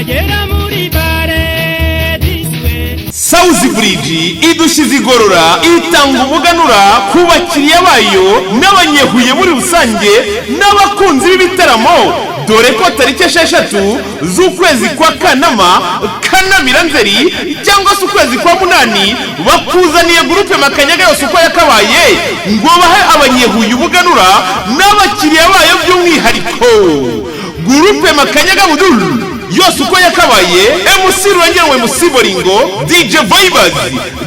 bagera muri bare diswe. South Bridge idushize igorora itanga umuganura ku bakiriya bayo n'abanyehuye muri rusange n'abakunzi b'ibitaramo, dore ko tariki 6 z'ukwezi kwa Kanama Kanamira Nzeri cyangwa se ukwezi kwa Munani bakuzaniye groupe Makanyaga yose uko yakabaye ngo bahe abanyehuye umuganura n'abakiriya bayo by'umwihariko. Groupe Makanyaga Budul yose uko yakabaye, MC Rurangiranwe Musiboringo, DJ Vibers,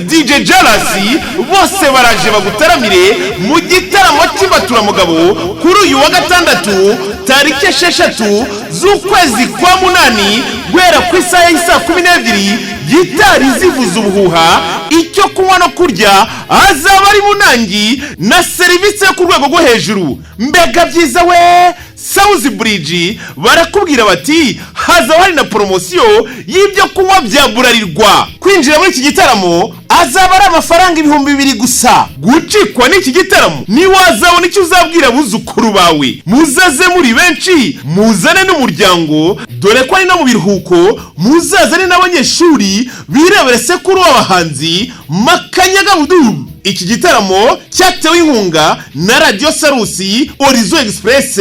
DJ Jalasi, bose baraje bagutaramire mu gitaramo cy'Imbatura Mugabo kuri uyu wa gatandatu tariki 6 z'ukwezi kwa Munani guhera ku isaha y'isa 12 gitari zivuza ubuhuha, icyo kunywa no kurya azaba ari munangi na serivisi yo ku rwego rwo hejuru. Mbega byiza we! South Bridge barakubwira bati hazaba hari na promosiyo y'ibyo kunywa bya Burarirwa. Kwinjira muri iki gitaramo azaba ari amafaranga 2,000 gusa. Gucikwa n'iki gitaramo ni wazabona icyo uzabwira buzukuru bawe. Muzaze muri benshi, muzane n'umuryango, dore ko ari no mu biruhuko, muzazane n'abanyeshuri birebere sekuru w'abahanzi Makanyaga Budul. Iki gitaramo cyatewe inkunga na Radio Sarusi, Orizo Express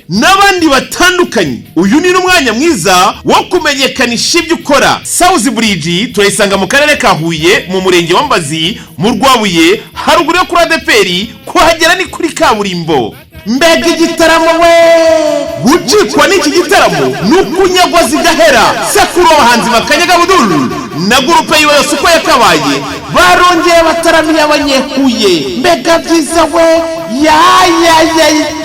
n'abandi batandukanye. Uyu ni n'umwanya mwiza wo kumenyekanisha ibyo ukora. South Bridge turayisanga mu karere ka Huye mu murenge wa Mbazi mu Rwabuye, haruguru yo kuri ADPR, kuhagera ni kuri kaburimbo. Mbega igitaramo we! Gucikwa n'iki gitaramo n'ukunyagwa zigahera. Sekuru w'abahanzi Makanyaga Budul na groupe yiwe yose uko yakabaye barongeye bataramiye abanyehuye. Mbega byiza we!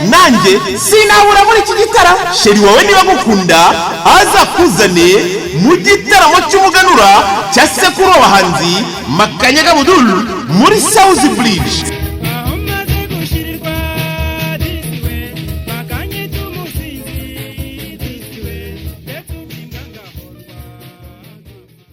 Nanjye sinabura muri iki gitaramo. Sheri wawe niba gukunda aza kuzane mu gitaramo cy'umuganura cya sekuru w'abahanzi Makanyaga Budul muri South Bridge.